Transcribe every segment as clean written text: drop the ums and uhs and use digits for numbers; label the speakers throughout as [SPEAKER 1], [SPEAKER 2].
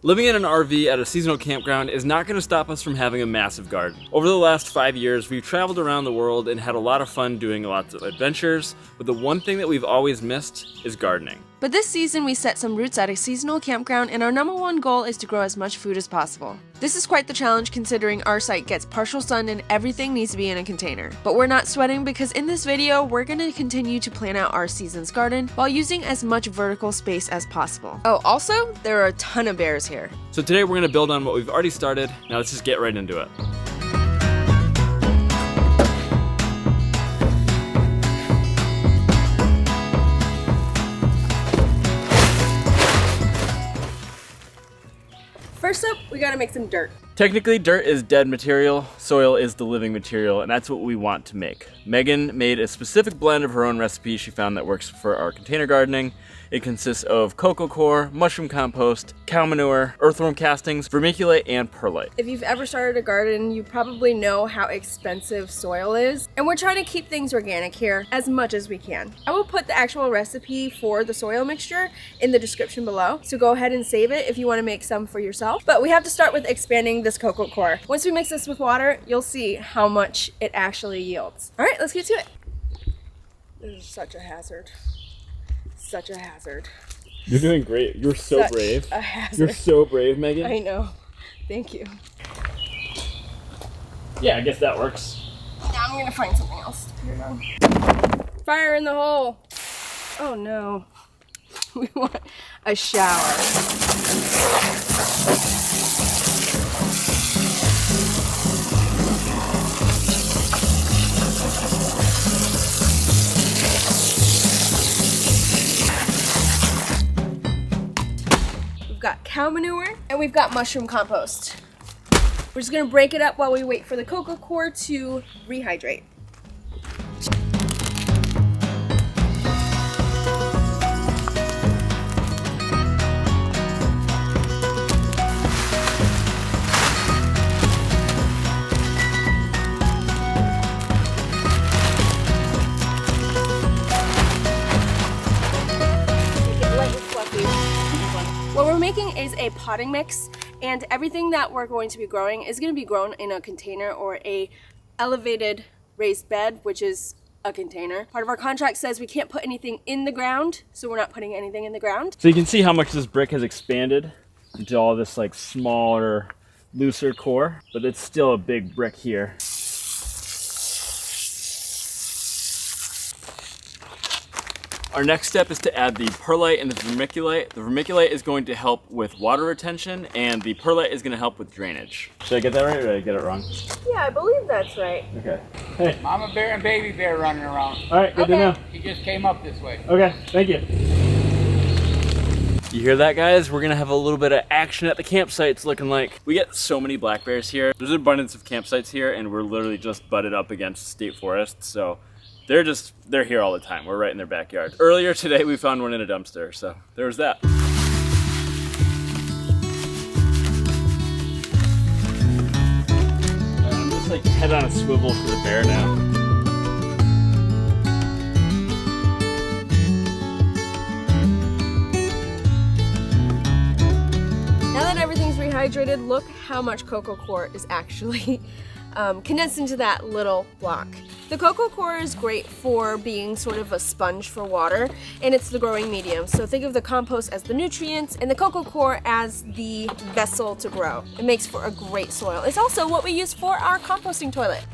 [SPEAKER 1] Living in an RV at a seasonal campground is not going to stop us from having a massive garden. Over the last 5 years, we've traveled around the world and had a lot of fun doing lots of adventures, but the one thing that we've always missed is gardening.
[SPEAKER 2] But this season we set some roots at a seasonal campground, and our #1 goal is to grow as much food as possible. This is quite the challenge considering our site gets partial sun and everything needs to be in a container. But we're not sweating because in this video we're going to continue to plan out our season's garden while using as much vertical space as possible. Oh, also, there are a ton of bears here.
[SPEAKER 1] So today we're going to build on what we've already started. Now let's just get right into it.
[SPEAKER 2] First up, we gotta make some dirt.
[SPEAKER 1] Technically, dirt is dead material, soil is the living material, and that's what we want to make. Megan made a specific blend of her own recipe she found that works for our container gardening. It consists of cocoa coir, mushroom compost, cow manure, earthworm castings, vermiculite, and perlite.
[SPEAKER 2] If you've ever started a garden, you probably know how expensive soil is, and we're trying to keep things organic here as much as we can. I will put the actual recipe for the soil mixture in the description below, so go ahead and save it if you want to make some for yourself. But we have to start with expanding this cocoa coir. Once we mix this with water, you'll see how much it actually yields. All right, let's get to it. This is such a hazard. Such a hazard.
[SPEAKER 1] You're doing great. You're so
[SPEAKER 2] Such
[SPEAKER 1] brave.
[SPEAKER 2] a hazard.
[SPEAKER 1] You're so brave, Megan.
[SPEAKER 2] I know. Thank you.
[SPEAKER 1] Yeah, I guess that works.
[SPEAKER 2] Now I'm gonna find something else to put it on. Fire in the hole. Oh no. We want a shower. We've got cow manure and we've got mushroom compost. We're just gonna break it up while we wait for the cocoa coir to rehydrate. What we're making is a potting mix, and everything that we're going to be growing is going to be grown in a container or a elevated raised bed, which is a container. Part of our contract says we can't put anything in the ground, so we're not putting anything in the ground.
[SPEAKER 1] So you can see how much this brick has expanded into all this like smaller, looser core, but it's still a big brick here. Our next step is to add the perlite and the vermiculite. The vermiculite is going to help with water retention, and the perlite is going to help with drainage. Should I get that right, or did I get it wrong?
[SPEAKER 2] Yeah, I believe that's right.
[SPEAKER 1] Okay. Hey.
[SPEAKER 3] Mama bear and baby bear running around.
[SPEAKER 1] All right, good to know.
[SPEAKER 3] He just came up this way.
[SPEAKER 1] Okay, thank you. You hear that, guys? We're gonna have a little bit of action at the campsite. It's looking like we get so many black bears here. There's an abundance of campsites here, and we're literally just butted up against state forests, so they're here all the time. We're right in their backyard. Earlier today, we found one in a dumpster, so there was that. I'm just like head on a swivel for the bear now.
[SPEAKER 2] Now that everything's rehydrated, look how much cocoa coir is actually condensed into that little block. The cocoa coir is great for being sort of a sponge for water, and it's the growing medium. So think of the compost as the nutrients and the cocoa coir as the vessel to grow. It makes for a great soil. It's also what we use for our composting toilet.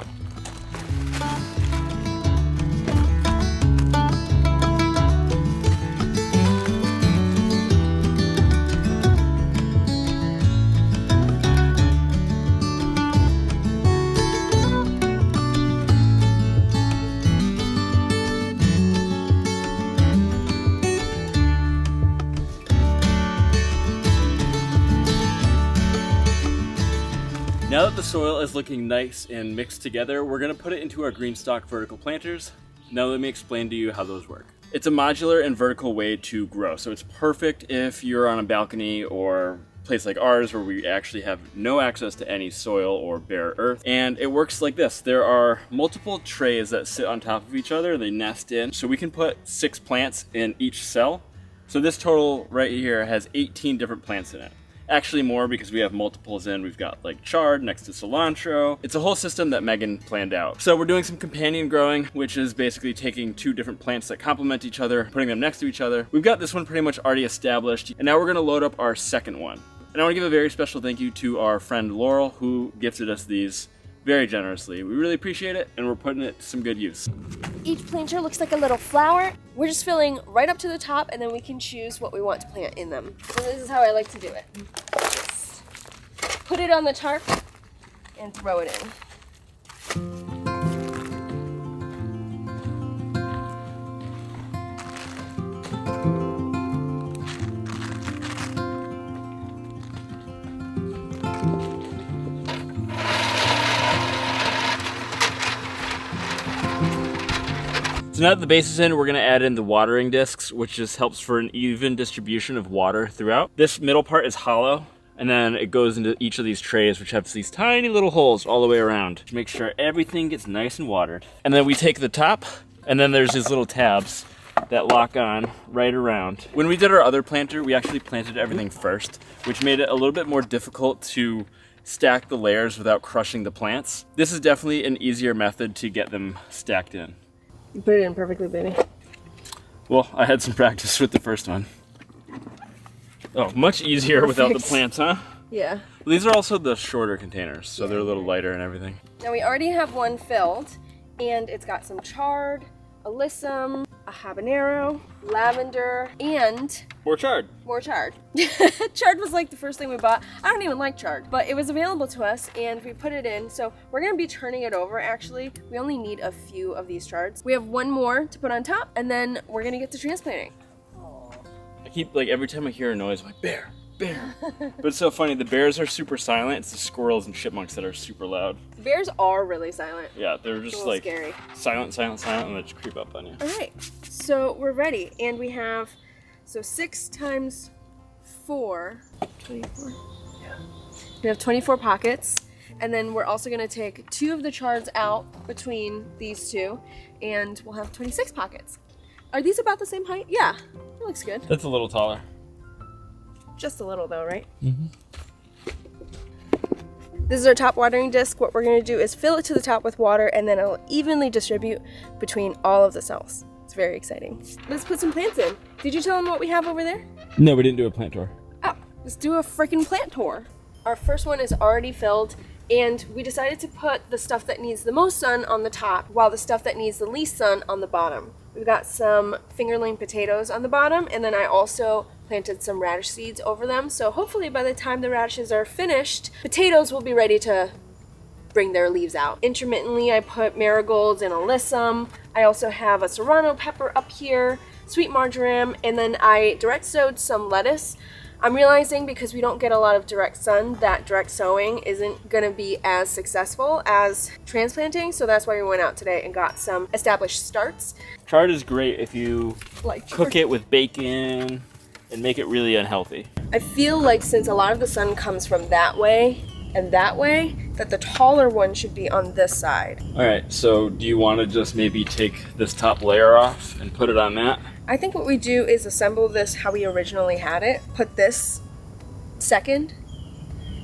[SPEAKER 1] Now that the soil is looking nice and mixed together, we're gonna put it into our green stock vertical planters. Now let me explain to you how those work. It's a modular and vertical way to grow, so it's perfect if you're on a balcony or place like ours where we actually have no access to any soil or bare earth. And it works like this. There are multiple trays that sit on top of each other, they nest in, so we can put 6 plants in each cell. So this total right here has 18 different plants in it. Actually more, because we have multiples in. We've got like chard next to cilantro. It's a whole system that Megan planned out. So we're doing some companion growing, which is basically taking two different plants that complement each other, putting them next to each other. We've got this one pretty much already established, and now we're gonna load up our second one. And I wanna give a very special thank you to our friend Laurel, who gifted us these very generously. We really appreciate it, and we're putting it to some good use.
[SPEAKER 2] Each planter looks like a little flower. We're just filling right up to the top, and then we can choose what we want to plant in them. So this is how I like to do it. Just put it on the tarp and throw it in.
[SPEAKER 1] So now that the base is in, we're gonna add in the watering discs, which just helps for an even distribution of water throughout. This middle part is hollow, and then it goes into each of these trays, which have these tiny little holes all the way around to make sure everything gets nice and watered. And then we take the top, and then there's these little tabs that lock on right around. When we did our other planter, we actually planted everything first, which made it a little bit more difficult to stack the layers without crushing the plants. This is definitely an easier method to get them stacked in.
[SPEAKER 2] You put it in perfectly, baby.
[SPEAKER 1] Well, I had some practice with the first one. Oh, much easier without the plants, huh?
[SPEAKER 2] Yeah.
[SPEAKER 1] Well, these are also the shorter containers, so they're a little lighter and everything.
[SPEAKER 2] Now we already have one filled, and it's got some chard, alyssum, a habanero, lavender, and
[SPEAKER 1] More chard.
[SPEAKER 2] more chard. Chard was like the first thing we bought. I don't even like chard, but it was available to us and we put it in. So we're gonna be turning it over actually. We only need a few of these chards. We have one more to put on top and then we're gonna get to transplanting.
[SPEAKER 1] I keep, like, every time I hear a noise, I'm like, bear, bear. But it's so funny, the bears are super silent. It's the squirrels and chipmunks that are super loud.
[SPEAKER 2] Bears are really silent.
[SPEAKER 1] Yeah, they're
[SPEAKER 2] It's a
[SPEAKER 1] just
[SPEAKER 2] little
[SPEAKER 1] like
[SPEAKER 2] scary.
[SPEAKER 1] silent, silent, silent, and they just creep up on you.
[SPEAKER 2] All right, so we're ready. And we have, so 6 times 4, 24. Yeah. We have 24 pockets. And then we're also gonna take 2 of the chards out between these two, and we'll have 26 pockets. Are these about the same height? Yeah, it looks good.
[SPEAKER 1] That's a little taller.
[SPEAKER 2] Just a little though, right? Mm-hmm. This is our top watering disc. What we're gonna do is fill it to the top with water and then it'll evenly distribute between all of the cells. It's very exciting. Let's put some plants in. Did you tell them what we have over there?
[SPEAKER 1] No, we didn't do a plant tour.
[SPEAKER 2] Oh, let's do a freaking plant tour. Our first one is already filled and we decided to put the stuff that needs the most sun on the top while the stuff that needs the least sun on the bottom. We've got some fingerling potatoes on the bottom and then I also planted some radish seeds over them. So hopefully by the time the radishes are finished, potatoes will be ready to bring their leaves out. Intermittently, I put marigolds and alyssum. I also have a serrano pepper up here, sweet marjoram, and then I direct sowed some lettuce. I'm realizing because we don't get a lot of direct sun that direct sowing isn't gonna be as successful as transplanting, so that's why we went out today and got some established starts.
[SPEAKER 1] Chard is great if you
[SPEAKER 2] Like
[SPEAKER 1] cook it with bacon and make it really unhealthy.
[SPEAKER 2] I feel like since a lot of the sun comes from that way and that way, that the taller one should be on this side.
[SPEAKER 1] All right, so do you want to just maybe take this top layer off and put it on that?
[SPEAKER 2] I think what we do is assemble this how we originally had it, put this second,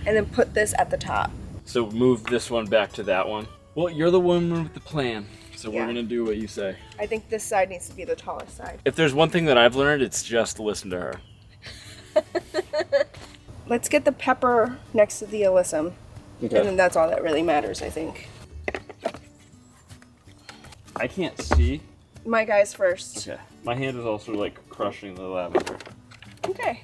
[SPEAKER 2] and then put this at the top.
[SPEAKER 1] So move this one back to that one. Well, you're the one with the plan, so
[SPEAKER 2] Yeah.
[SPEAKER 1] we're gonna do what you say.
[SPEAKER 2] I think this side needs to be the tallest side.
[SPEAKER 1] If there's one thing that I've learned, it's just listen to her.
[SPEAKER 2] Let's get the pepper next to the alyssum, and then that's all that really matters, I think.
[SPEAKER 1] I can't see.
[SPEAKER 2] My guys first.
[SPEAKER 1] Okay. My hand is also like crushing the lavender.
[SPEAKER 2] Okay.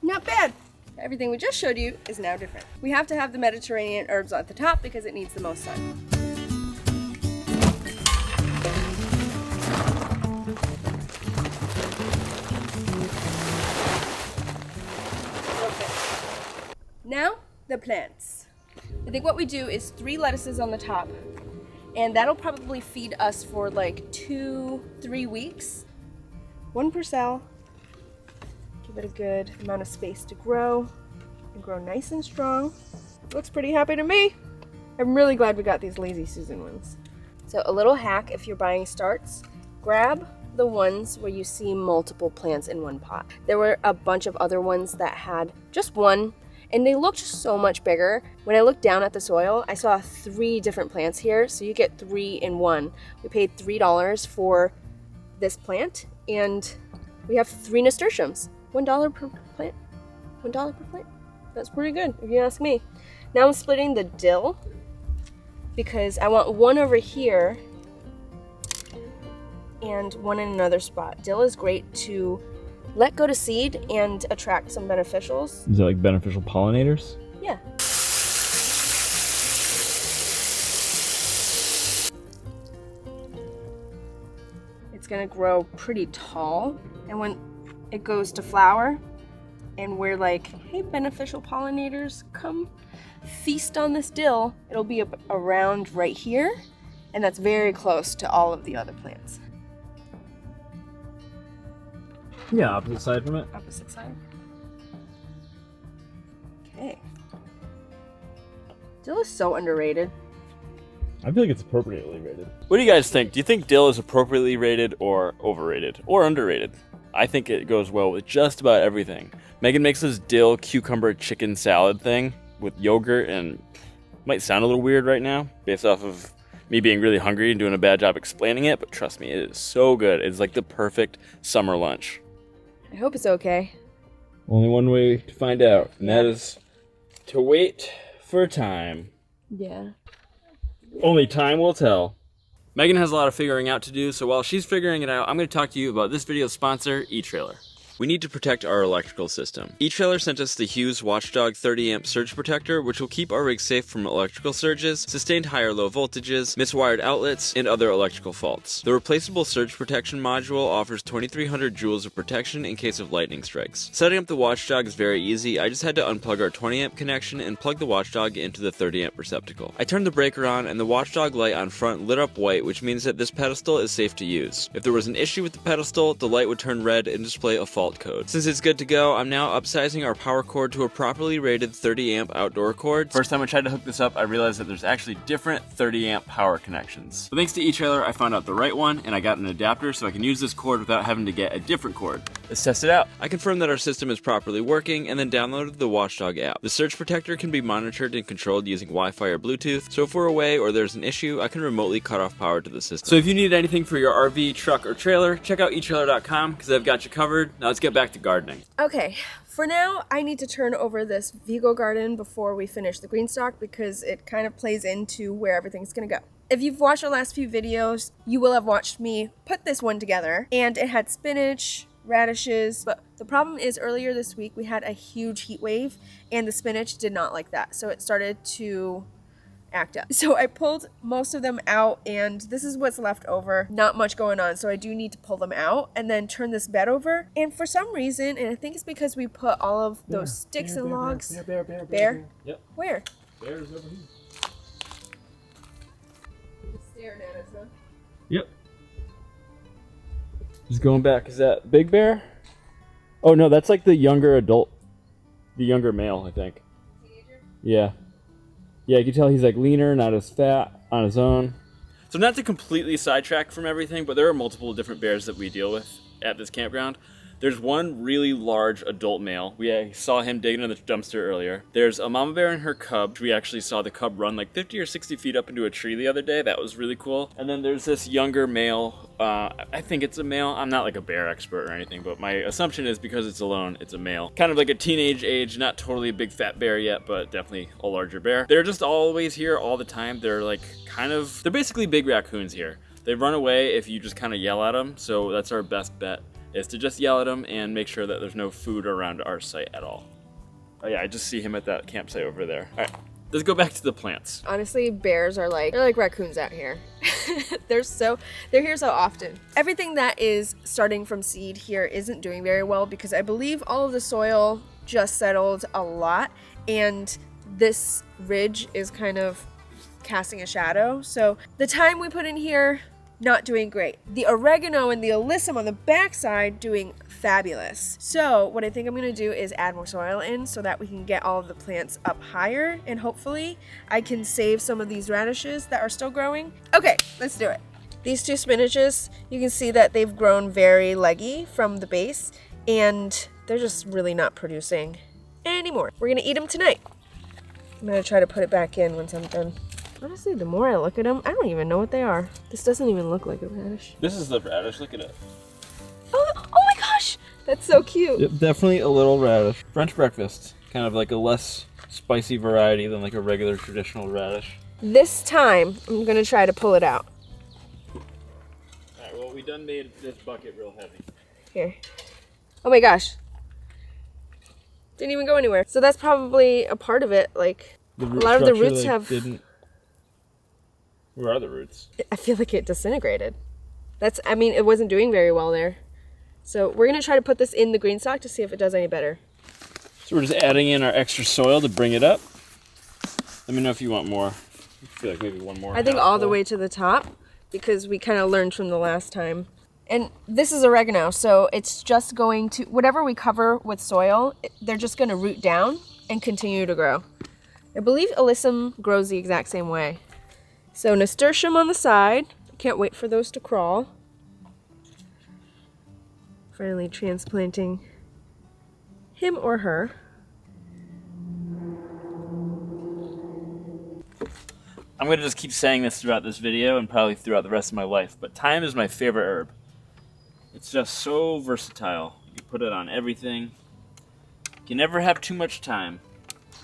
[SPEAKER 2] Not bad. Everything we just showed you is now different. We have to have the Mediterranean herbs at the top because it needs the most sun. Okay. Now, the plants. I think what we do is 3 lettuces on the top, and that'll probably feed us for like 2-3 weeks. 1 per cell. Give it a good amount of space to grow and grow nice and strong. Looks pretty happy to me. I'm really glad we got these Lazy Susan ones. So a little hack if you're buying starts, grab the ones where you see multiple plants in one pot. There were a bunch of other ones that had just one, and they looked so much bigger. When I looked down at the soil, I saw 3 different plants here, so you get 3 in one. We paid $3 for this plant, and we have 3 nasturtiums. $1 per plant. $1 per plant. That's pretty good, if you ask me. Now I'm splitting the dill because I want one over here and one in another spot. Dill is great to let go to seed and attract some beneficials.
[SPEAKER 1] Is it like beneficial pollinators?
[SPEAKER 2] Yeah. It's gonna grow pretty tall, and when it goes to flower and we're like, hey, beneficial pollinators, come feast on this dill, it'll be around right here, and that's very close to all of the other plants.
[SPEAKER 1] Yeah, opposite side from it.
[SPEAKER 2] Opposite side. Okay. Dill is so underrated.
[SPEAKER 1] I feel like it's appropriately rated. What do you guys think? Do you think dill is appropriately rated or overrated or underrated? I think it goes well with just about everything. Megan makes this dill cucumber chicken salad thing with yogurt, and it might sound a little weird right now based off of me being really hungry and doing a bad job explaining it, but trust me, it is so good. It's like the perfect summer lunch.
[SPEAKER 2] I hope it's okay.
[SPEAKER 1] Only one way to find out, and that is to wait for time.
[SPEAKER 2] Yeah.
[SPEAKER 1] Only time will tell. Megan has a lot of figuring out to do, so while she's figuring it out, I'm going to talk to you about this video's sponsor, eTrailer. We need to protect our electrical system. eTrailer sent us the Hughes Watchdog 30 amp surge protector, which will keep our rig safe from electrical surges, sustained high or low voltages, miswired outlets, and other electrical faults. The replaceable surge protection module offers 2300 joules of protection in case of lightning strikes. Setting up the Watchdog is very easy. I just had to unplug our 20 amp connection and plug the Watchdog into the 30 amp receptacle. I turned the breaker on, and the Watchdog light on front lit up white, which means that this pedestal is safe to use. If there was an issue with the pedestal, the light would turn red and display a fault code. Since it's good to go, I'm now upsizing our power cord to a properly rated 30 amp outdoor cord. First time I tried to hook this up, I realized that there's actually different 30 amp power connections. So thanks to eTrailer, I found out the right one, and I got an adapter so I can use this cord without having to get a different cord. Let's test it out. I confirmed that our system is properly working and then downloaded the Watchdog app. The surge protector can be monitored and controlled using Wi-Fi or Bluetooth, so if we're away or there's an issue, I can remotely cut off power to the system. So if you need anything for your RV, truck, or trailer, check out eTrailer.com because I've got you covered. Now let's get back to gardening.
[SPEAKER 2] Okay, for now, I need to turn over this Vigo garden before we finish the green stock because it kind of plays into where everything's gonna go. If you've watched our last few videos, you will have watched me put this one together, and it had spinach, radishes, but the problem is earlier this week we had a huge heat wave and the spinach did not like that, so it started to act up. So I pulled most of them out, and this is what's left over. Not much going on, so I do need to pull them out and then turn this bed over. And for some reason, and I think it's because we put all of those sticks and logs. Bear?
[SPEAKER 1] Yep.
[SPEAKER 2] Where?
[SPEAKER 1] Bear's over here.
[SPEAKER 2] He's staring at us, huh?
[SPEAKER 1] Yep. Just going back, is that Big Bear? Oh no, that's like the younger adult. The younger male, I think.
[SPEAKER 2] Teenager?
[SPEAKER 1] Yeah. Yeah, you can tell he's like leaner, not as fat on his own. So not to completely sidetrack from everything, but there are multiple different bears that we deal with at this campground. There's one really large adult male. We saw him digging in the dumpster earlier. There's a mama bear and her cub. We actually saw the cub run like 50 or 60 feet up into a tree the other day. That was really cool. And then there's this younger male. I think it's a male. I'm not like a bear expert or anything, but my assumption is because it's alone, it's a male. Kind of like a teenage age, not totally a big fat bear yet, but definitely a larger bear. They're just always here all the time. They're like they're basically big raccoons here. They run away if you just kind of yell at them, so that's our best bet, is to just yell at them and make sure that there's no food around our site at all. Oh yeah, I just see him at that campsite over there. All right, let's go back to the plants.
[SPEAKER 2] Honestly, bears are they're like raccoons out here. They're here so often. Everything that is starting from seed here isn't doing very well because I believe all of the soil just settled a lot, and this ridge is kind of casting a shadow. So the thyme we put in here, not doing great. The oregano and the alyssum on the backside doing fabulous. So what I think I'm gonna do is add more soil in so that we can get all of the plants up higher, and hopefully I can save some of these radishes that are still growing. Okay, let's do it. These two spinaches, you can see that they've grown very leggy from the base, and they're just really not producing anymore. We're gonna eat them tonight. I'm gonna try to put it back in once I'm done. Honestly, the more I look at them, I don't even know what they are. This doesn't even look like a radish.
[SPEAKER 1] This is the radish, look at it.
[SPEAKER 2] Oh my gosh, that's so cute.
[SPEAKER 1] Yep, definitely a little radish. French breakfast, kind of like a less spicy variety than like a regular traditional radish.
[SPEAKER 2] This time, I'm gonna try to pull it out.
[SPEAKER 1] Alright, well we done made this bucket real heavy.
[SPEAKER 2] Here. Oh my gosh. Didn't even go anywhere. So that's probably a part of it, like a lot of the roots
[SPEAKER 1] didn't. Where are the roots?
[SPEAKER 2] I feel like it disintegrated. I mean, it wasn't doing very well there. So we're gonna try to put this in the green stock to see if it does any better.
[SPEAKER 1] So we're just adding in our extra soil to bring it up. Let me know if you want more. I feel like maybe one more.
[SPEAKER 2] I think all the way to the top, because we kind of learned from the last time. And this is oregano, so it's just going to, whatever we cover with soil, they're just gonna root down and continue to grow. I believe alyssum grows the exact same way. So nasturtium on the side. I can't wait for those to crawl. Finally transplanting him or her.
[SPEAKER 1] I'm gonna just keep saying this throughout this video and probably throughout the rest of my life, but thyme is my favorite herb. It's just so versatile. You can put it on everything. You can never have too much time.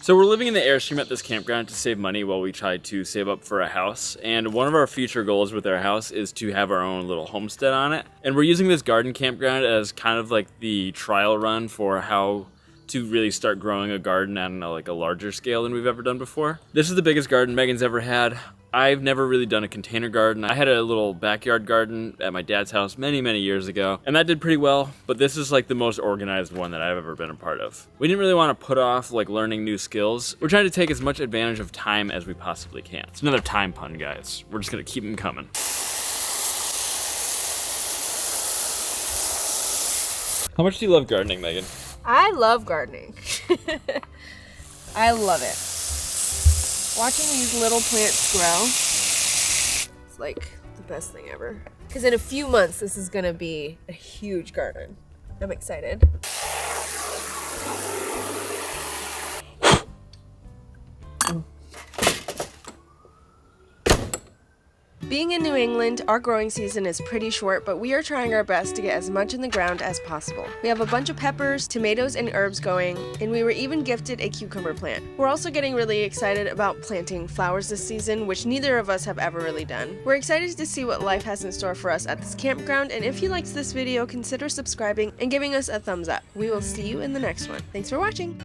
[SPEAKER 1] So we're living in the airstream at this campground to save money while we try to save up for a house. And one of our future goals with our house is to have our own little homestead on it. And we're using this garden campground as kind of like the trial run for how to really start growing a garden on like a larger scale than we've ever done before. This is the biggest garden Megan's ever had. I've never really done a container garden. I had a little backyard garden at my dad's house many, many years ago, and that did pretty well, but this is like the most organized one that I've ever been a part of. We didn't really want to put off like learning new skills. We're trying to take as much advantage of time as we possibly can. It's another time pun, guys. We're just gonna keep them coming. How much do you love gardening, Megan?
[SPEAKER 2] I love gardening. I love it. Watching these little plants grow, it's like the best thing ever. Because in a few months, this is gonna be a huge garden. I'm excited. Being in New England, our growing season is pretty short, but we are trying our best to get as much in the ground as possible. We have a bunch of peppers, tomatoes, and herbs going, and we were even gifted a cucumber plant. We're also getting really excited about planting flowers this season, which neither of us have ever really done. We're excited to see what life has in store for us at this campground, and if you liked this video, consider subscribing and giving us a thumbs up. We will see you in the next one. Thanks for watching!